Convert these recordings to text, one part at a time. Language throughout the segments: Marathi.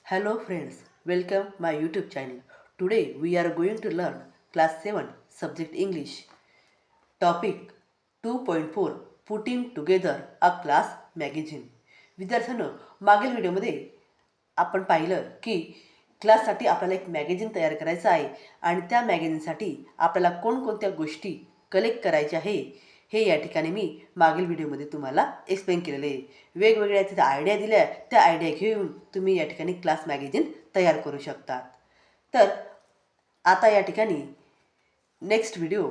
Hello friends, welcome my YouTube channel. Today we are going to learn class 7 subject English. Topic 2.4 Putting together a class magazine. विद्यार्थ्यांनो, मागील व्हिडिओमध्ये आपण पाहिलं की क्लाससाठी आपल्याला एक मॅगझिन तयार करायचं आहे आणि त्या मॅगझिनसाठी आपल्याला कोणकोणत्या गोष्टी कलेक्ट करायच्या आहे हे या ठिकाणी मी मागील व्हिडिओमध्ये तुम्हाला एक्सप्लेन केलेले आहे. वेगवेगळ्या तिथे आयडिया दिल्या, त्या आयडिया घेऊन तुम्ही या ठिकाणी क्लास मॅगझिन तयार करू शकता. तर आता या ठिकाणी नेक्स्ट व्हिडिओ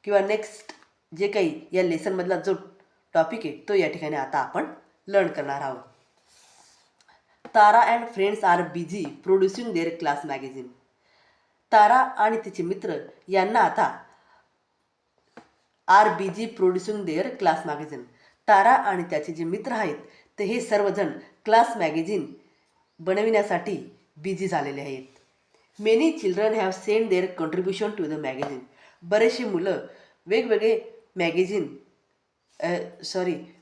किंवा नेक्स्ट जे काही या लेसनमधला जो टॉपिक आहे तो या ठिकाणी आता आपण लर्न करणार आहोत. Tara and friends are busy producing their class magazine. Tara आणि तिचे मित्र यांना आता are busy producing their class magazine. Tara आणि त्याचे जे मित्र आहेत ते हे सर्वजण क्लास मॅगझिन बनविण्यासाठी बिझी झालेले आहेत. Many children have send their contribution to the magazine. बरेचसे मुलं वेगवेगळे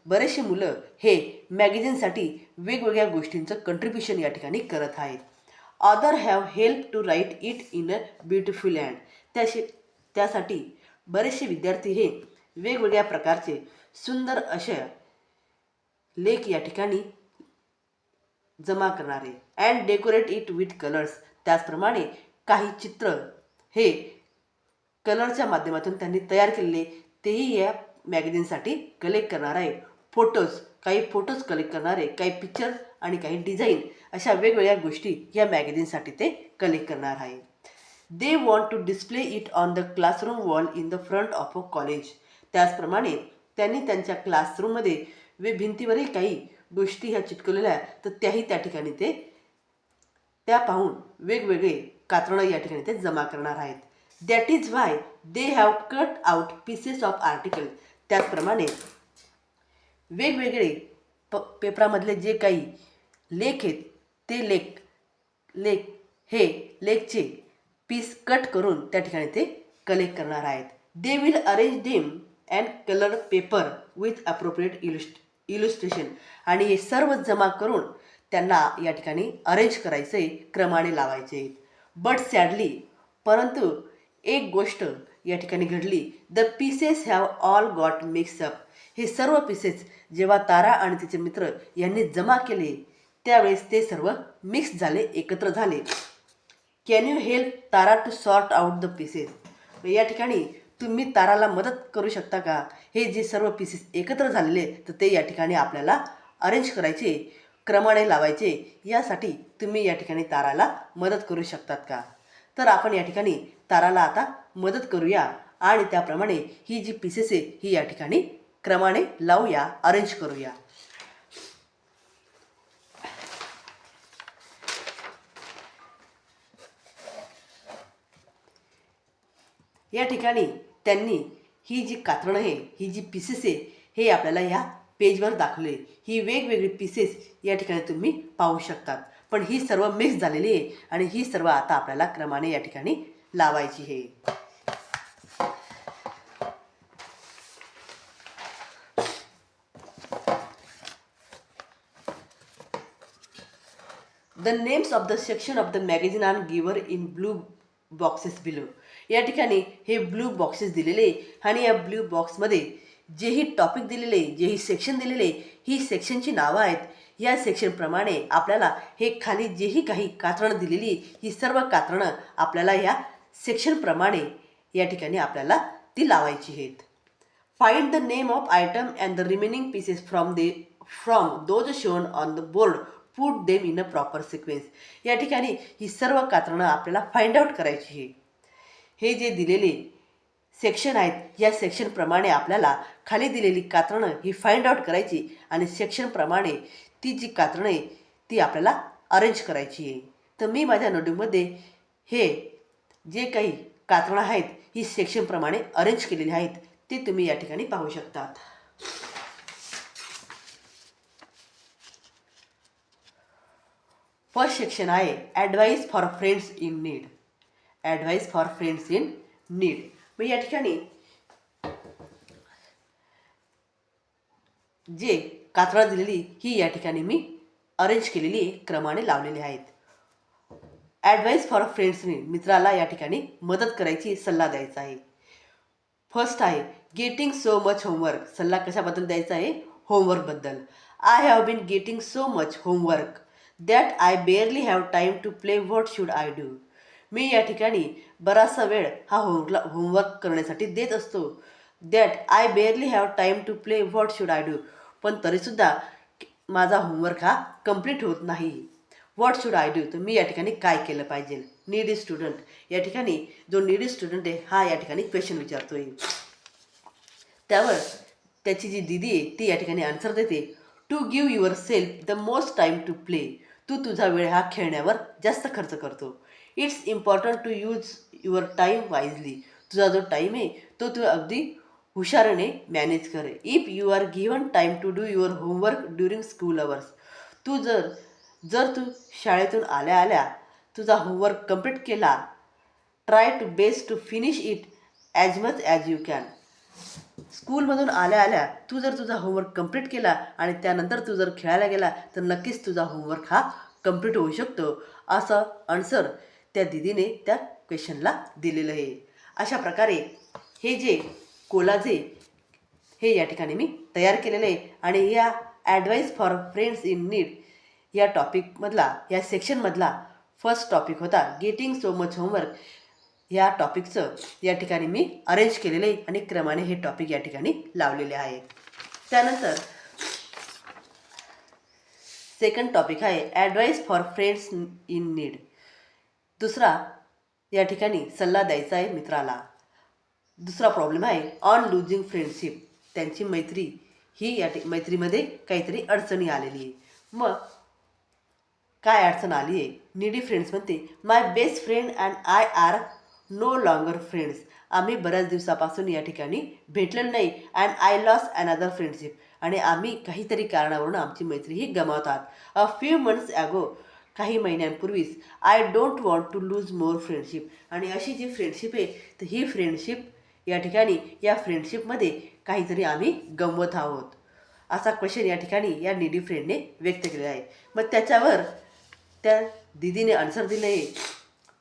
बरेचसे मुलं हे मॅगझिनसाठी वेगवेगळ्या गोष्टींचं कंट्रीब्युशन या ठिकाणी करत आहेत. Other have help to write it in a beautiful and. त्यासाठी बरेचसे विद्यार्थी हे वेगवेगळ्या प्रकारचे सुंदर असे लेख या ठिकाणी जमा करणारे and decorate it with colours. त्याचप्रमाणे काही चित्र हे कलरच्या माध्यमातून त्यांनी तयार केलेले तेही या मॅगझिनसाठी कलेक्ट करणार आहे. काही फोटोज कलेक्ट करणारे, काही पिक्चर आणि काही डिझाईन अशा वेगवेगळ्या गोष्टी या मॅगझिनसाठी ते कलेक्ट करणार आहे. They want to display it on the classroom wall in the front of a college. त्याचप्रमाणे त्यांनी त्यांच्या क्लासरूममध्ये भिंतीवरील काही गोष्टी ह्या चिटकवलेल्या तर त्याही त्या ठिकाणी त्या पाहून वेगवेगळे कात्रणं या ठिकाणी ते जमा करणार आहेत. That is why they have cut out pieces of article. त्याचप्रमाणे वेगवेगळे पेपरामधले जे काही लेख आहेत ते लेखचे पीस कट करून त्या ठिकाणी ते कलेक्ट करणार आहेत. They will arrange them and colour paper with appropriate illustration. आणि हे सर्व जमा करून त्यांना या ठिकाणी अरेंज करायचे, क्रमाने लावायचे. बट सॅडली, परंतु एक गोष्ट या ठिकाणी घडली. The pieces have all got mix up. हे सर्व पीसेस जेव्हा तारा आणि तिचे मित्र यांनी जमा केले त्यावेळेस ते सर्व मिक्स झाले, एकत्र झाले. Can you help Tara to sort out the pieces. या ठिकाणी तुम्ही ताराला मदत करू शकता का? हे जे सर्व पीसेस एकत्र झालेले तर ते या ठिकाणी आपल्याला अरेंज करायचे, क्रमाने लावायचे. यासाठी तुम्ही या ठिकाणी ताराला मदत करू शकतात का? तर आपण या ठिकाणी ताराला आता मदत करूया आणि त्याप्रमाणे ही जी पीसेस आहे ही या ठिकाणी क्रमाने लावूया, अरेंज करूया. या ठिकाणी त्यांनी ही जी कात्रणं आहे, ही जी पीसेस आहे हे आपल्याला ह्या पेजवर दाखवले. ही वेगवेगळी पीसेस या ठिकाणी तुम्ही पाहू शकतात. पण ही सर्व मिक्स झालेली आहे आणि ही सर्व आता आपल्याला क्रमाने या ठिकाणी लावायची आहे. The names of the section of the magazine are given in blue boxes below. या ठिकाणी हे ब्लू बॉक्सेस दिलेले आणि या ब्लू बॉक्समध्ये जेही टॉपिक दिलेले, जेही सेक्शन दिलेले, ही सेक्शनची नावं आहेत. या सेक्शनप्रमाणे आपल्याला हे खाली जेही काही कात्रणं दिलेली ही सर्व कात्रणं आपल्याला या सेक्शनप्रमाणे या ठिकाणी आपल्याला ती लावायची आहेत. Find the name of item and the remaining pieces from those shown on the board. Put them in a proper sequence. या ठिकाणी ही सर्व कात्रणं आपल्याला फाइंड आउट करायची आहे. हे जे दिलेले सेक्शन आहेत या सेक्शनप्रमाणे आपल्याला खाली दिलेली कात्रणं ही फाइंड आउट करायची आणि सेक्शनप्रमाणे ती जी कात्रणं आहे ती आपल्याला अरेंज करायची आहे. तर मी माझ्या नोटबुकमध्ये हे जे काही कात्रणं आहेत ही सेक्शनप्रमाणे अरेंज केलेली आहेत ते तुम्ही या ठिकाणी पाहू शकतात. फर्स्ट सेक्शन आहे advice for friends in need. Advice for friends in need. मग या ठिकाणी जे कात्रणं दिलेली ही या ठिकाणी मी अरेंज केलेली क्रमाने लावलेली आहेत. ॲडवाईस फॉर फ्रेंड्सने मित्राला या ठिकाणी मदत करायची सल्ला द्यायचा आहे. फर्स्ट आहे गेटिंग सो मच होमवर्क. सल्ला कशाबद्दल द्यायचा आहे? होमवर्कबद्दल. I have been getting so much homework that I barely have time to play what should I do. मी या ठिकाणी बराचसा वेळ हा होमवर्क करण्यासाठी देत असतो. That I barely have time to play what should I do. पण तरीसुद्धा माझा होमवर्क हा कंप्लीट होत नाही. व्हॉट शुड आय डू, तर मी या ठिकाणी काय केलं पाहिजे? नीडी स्टुडंट, या ठिकाणी जो नीडी स्टुडंट आहे हा या ठिकाणी क्वेश्चन विचारतोय. त्यावर त्याची जी दिदी आहे ती या ठिकाणी आन्सर देते, to give yourself the most time to play. तू तुझा वेळ हा खेळण्यावर जास्त खर्च करतो. It's important to use your time wisely. तुझा जो टाईम आहे तो तू अगदी हुशारीने मॅनेज कर. If you are given time to do your homework during school hours. तू जर तू शाळेतून आल्या आल्या तुझा होमवर्क कंप्लीट केला, try to best to finish it as much as you can. स्कूलमधून आल्या आल्या तू जर तुझा होमवर्क कंप्लीट केला आणि त्यानंतर तू जर खेळायला गेला तर नक्कीच तुझा होमवर्क हा कंप्लीट होऊ शकतो, असं आन्सर त्या दिदीने त्या क्वेश्चनला दिलेलं आहे. अशा प्रकारे हे जे कोलाजे हे या ठिकाणी मी तयार केलेलं आहे आणि या advice for friends in need या टॉपिकमधला, या सेक्शनमधला फर्स्ट टॉपिक होता गेटिंग सो मच होमवर्क. या टॉपिकचं या ठिकाणी मी अरेंज केलेलं आहे आणि क्रमाने हे टॉपिक या ठिकाणी लावलेले आहेत. त्यानंतर सेकंड टॉपिक आहे advice for friends in need. दुसरा या ठिकाणी सल्ला द्यायचा आहे मित्राला. दुसरा प्रॉब्लेम आहे ऑन लुझिंग फ्रेंडशिप. त्यांची मैत्री ही मैत्रीमध्ये काहीतरी अडचणी आलेली आहे. मग काय अडचण आली आहे? नीडी फ्रेंड्स म्हणते, my best friend and I are no longer friends. आम्ही बऱ्याच दिवसापासून या ठिकाणी भेटलेलो नाही. And I lost another friendship. आणि आम्ही काहीतरी कारणावरून आमची मैत्री ही गमावतात. अ फ्यू मंथ्स ॲगो, काही महिन्यांपूर्वीच, I don't want to lose more friendship. आणि अशी जी फ्रेंडशिप आहे तर ही फ्रेंडशिप या ठिकाणी, या फ्रेंडशिपमध्ये काहीतरी आम्ही गमवत आहोत, असा क्वेश्चन या ठिकाणी या नीडी फ्रेंडने व्यक्त केलेला आहे. मग त्याच्यावर त्या दिदीने आन्सर दिलं आहे,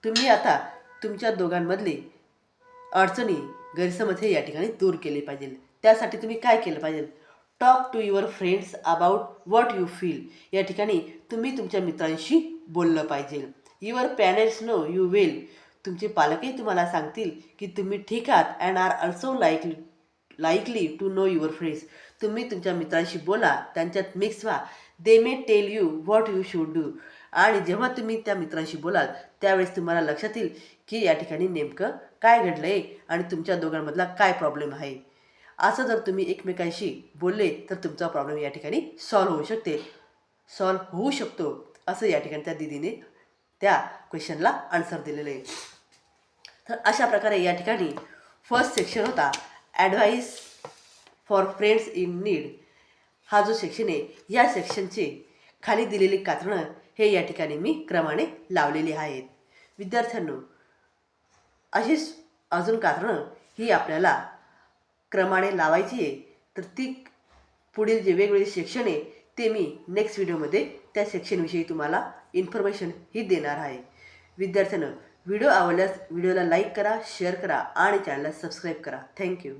तुम्ही आता तुमच्या दोघांमधले अडचणी, गैरसमज हे या ठिकाणी दूर केले पाहिजे. त्यासाठी तुम्ही काय केलं पाहिजे? Talk to your friends about what you feel. या ठिकाणी तुम्ही तुमच्या मित्रांशी बोललं पाहिजे. Your parents know you well. तुमचे पालकही तुम्हाला सांगतील की तुम्ही ठीक आहात. And are also likely to know your friends. तुम्ही तुमच्या मित्रांशी बोला, त्यांच्यात मिक्स व्हा. They may tell you what you should do. आणि जेव्हा तुम्ही त्या मित्रांशी बोलाल त्यावेळेस तुम्हाला लक्षात येईल की या ठिकाणी नेमकं काय घडलं आहे आणि तुमच्या दोघांमधला काय प्रॉब्लेम आहे. असं जर तुम्ही एकमेकांशी बोलले तर तुमचा प्रॉब्लेम या ठिकाणी सॉल्व्ह होऊ शकतो, असं या ठिकाणी त्या दिदीने त्या क्वेश्चनला आन्सर दिलेलं आहे. तर अशा प्रकारे या ठिकाणी फर्स्ट सेक्शन होता advice for friends in need. हा जो सेक्शन आहे या सेक्शनचे खाली दिलेली कात्रणं हे या ठिकाणी मी क्रमाने लावलेली आहेत. विद्यार्थ्यांनो, अशीच अजून कात्रणं ही आपल्याला क्रमाने लावायची आहे. तर ती पुढील जे वेगवेगळे सेक्शन आहे ते मी नेक्स्ट व्हिडिओमध्ये त्या सेक्शनविषयी तुम्हाला इन्फॉर्मेशन ही देणार आहे. विद्यार्थ्यांनो, व्हिडिओ आवडल्यास व्हिडिओला लाईक करा, शेअर करा आणि चॅनलला सबस्क्राईब करा. थँक्यू.